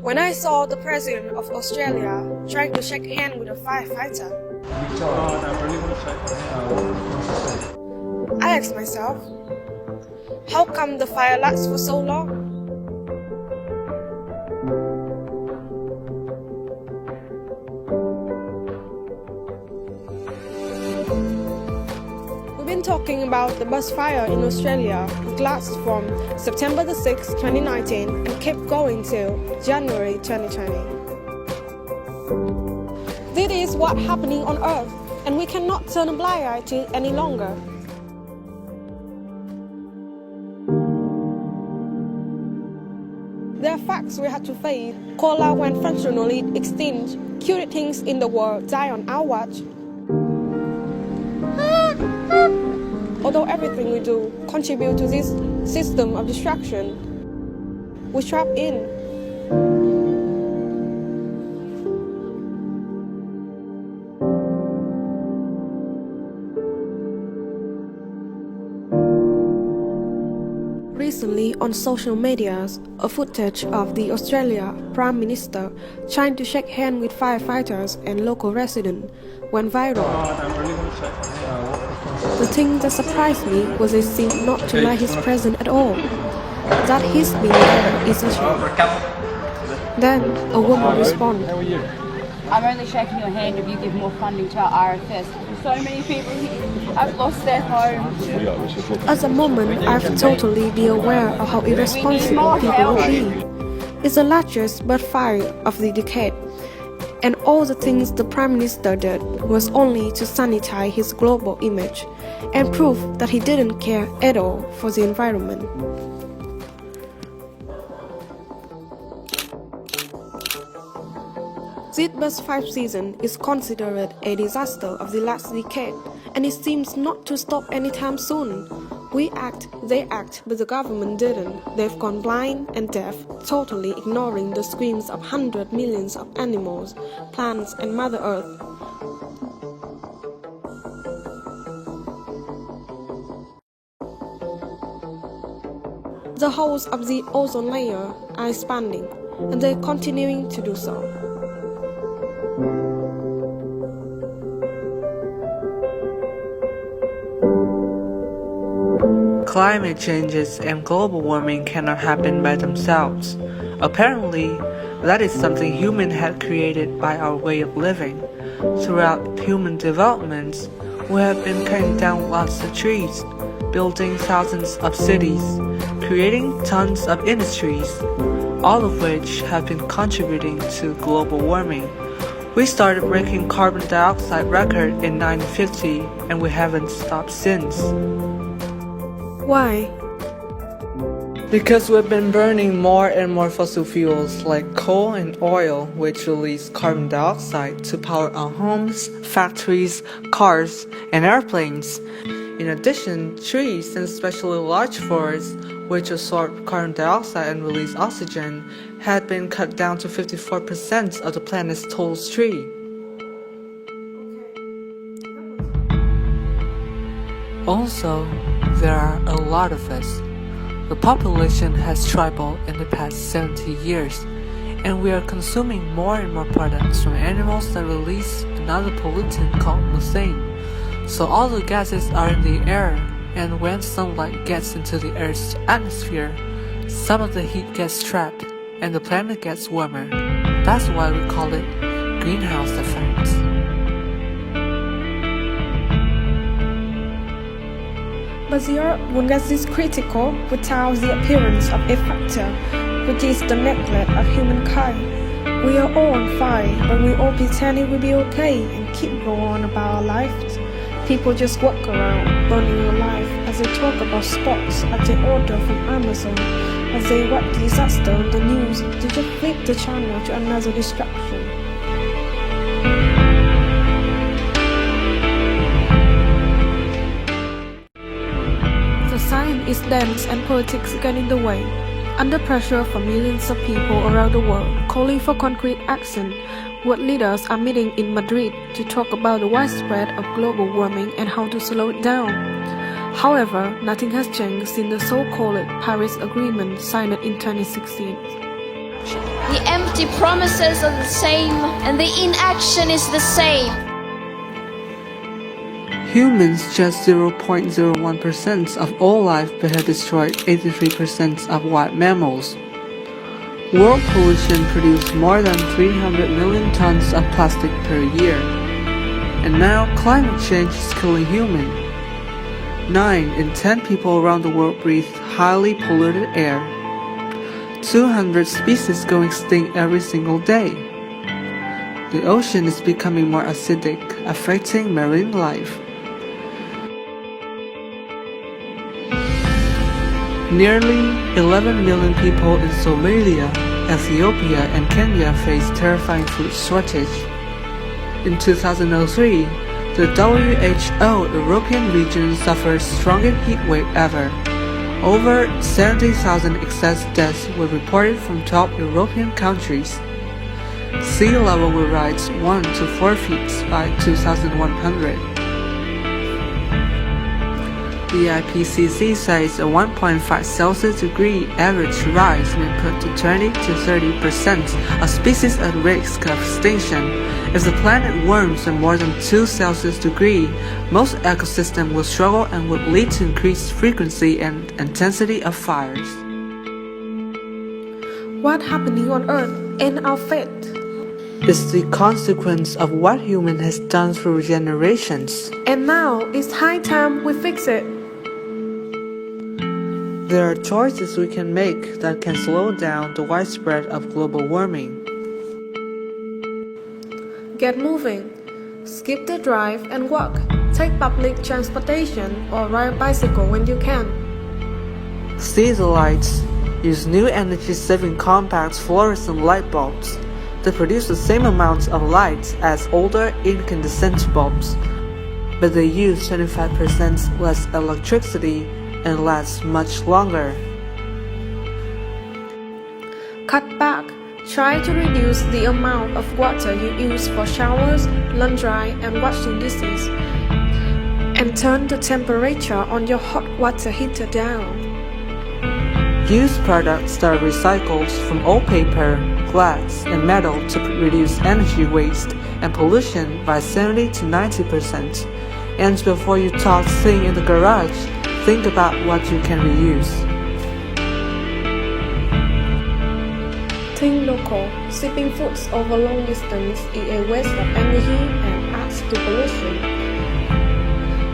When I saw the President of Australia trying to shake hands with a firefighter, I asked myself, how come the fire lasts for so long? We've been talking about the bushfire in Australia, which lasts from September the 6th, 2019 and kept going till January 2020. This is what's happening on Earth, and we cannot turn a blind eye to it any longer. There are facts we had to face. Koala went functionally extinct. Cute things in the world die on our watch. Although everything we do contributes to this system of destruction, we're trapped in. Recently on social media, a footage of the Australia Prime Minister trying to shake hands with firefighters and local residents went viral. The thing that surprised me was they seemed not to like his presence at all. That his being there is a shame. Then a woman responded, I'm only shaking your hand if you give more funding to our RFS. So many people here have lost their homes. At the moment, I've totally be aware of how irresponsible people will be. It's the largest bushfire of the decade, and all the things the Prime Minister did was only to sanitize his global image and prove that he didn't care at all for the environment. This bushfire season is considered a disaster of the last decade, and it seems not to stop anytime soon. We act, they act, but the government didn't. They've gone blind and deaf, totally ignoring the screams of hundreds of millions of animals, plants, and Mother Earth. The holes of the ozone layer are expanding, and they're continuing to do so. Climate changes and global warming cannot happen by themselves. Apparently, that is something humans had created by our way of living. Throughout human developments, we have been cutting down lots of trees, building thousands of cities, creating tons of industries, all of which have been contributing to global warming. We started breaking carbon dioxide record in 1950, and we haven't stopped since. Why? Because we've been burning more and more fossil fuels like coal and oil, which release carbon dioxide to power our homes, factories, cars, and airplanes. In addition, trees, and especially large forests, which absorb carbon dioxide and release oxygen, had been cut down to 54% of the planet's total tree. Also, there are a lot of us. The population has tripled in the past 70 years, and we are consuming more and more products from animals that release another pollutant called methane. So all the gases are in the air, and when sunlight gets into the Earth's atmosphere, some of the heat gets trapped, and the planet gets warmer. That's why we call it greenhouse effect. But the Earth won't get this critical without the appearance of a factor, which is the neglect of humankind. We are all on fire, but we all pretend it will be okay and keep going on about our lives. People just walk around, burning alive, as they talk about spots as they order from Amazon, as they watch disaster on the news, to just flip the channel to another distraction. Science is dense and politics get in the way. Under pressure from millions of people around the world calling for concrete action, world leaders are meeting in Madrid to talk about the widespread of global warming and how to slow it down. However, nothing has changed since the so-called Paris Agreement signed in 2016. The The promises are the same, and the inaction is the same. Humans just 0.01% of all life but have destroyed 83% of wild mammals. World pollution produced more than 300 million tons of plastic per year. And now climate change is killing humans. 9 in 10 people around the world breathe highly polluted air. 200 species go extinct every single day. The ocean is becoming more acidic, affecting marine life. Nearly 11 million people in Somalia, Ethiopia, and Kenya face terrifying food shortage. In 2003, the WHO European region suffered strongest heat wave ever. Over 70,000 excess deaths were reported from 12 European countries. Sea level will rise 1 to 4 feet by 2100. The IPCC says a 1.5 Celsius degree average rise may put to 20 to 30% of species at risk of extinction. If the planet warms at more than 2 Celsius degree, most ecosystems will struggle and would lead to increased frequency and intensity of fires. What's happening on Earth and our fate? It's the consequence of what human has done through generations. And now it's high time we fix it. There are choices we can make that can slow down the widespread of global warming. Get moving. Skip the drive and walk. Take public transportation or ride a bicycle when you can. See the lights. Use new energy-saving compact fluorescent light bulbs. They produce the same amount of light as older incandescent bulbs, but they use 25% less electricity and last much longer. Cut back. Try to reduce the amount of water you use for showers, laundry, and washing dishes. And turn the temperature on your hot water heater down. Use products that are recycled from old paper, glass, and metal to reduce energy waste and pollution by 70 to 90%. And before you toss things in the garage, think about what you can reuse. Think local. Shipping foods over long distance is a waste of energy and adds to pollution.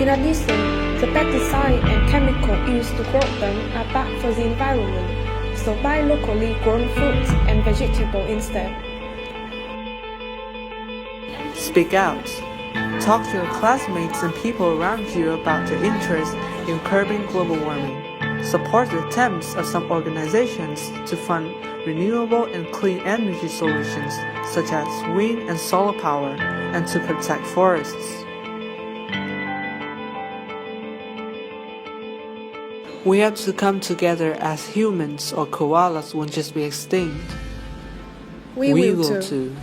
In addition, the pesticide and chemical used to grow them are bad for the environment, so buy locally grown fruits and vegetables instead. Speak out. Talk to your classmates and people around you about their interest in curbing global warming. Support the attempts of some organizations to fund renewable and clean energy solutions such as wind and solar power, and to protect forests. We have to come together as humans, or koalas won't just be extinct. We will too. too.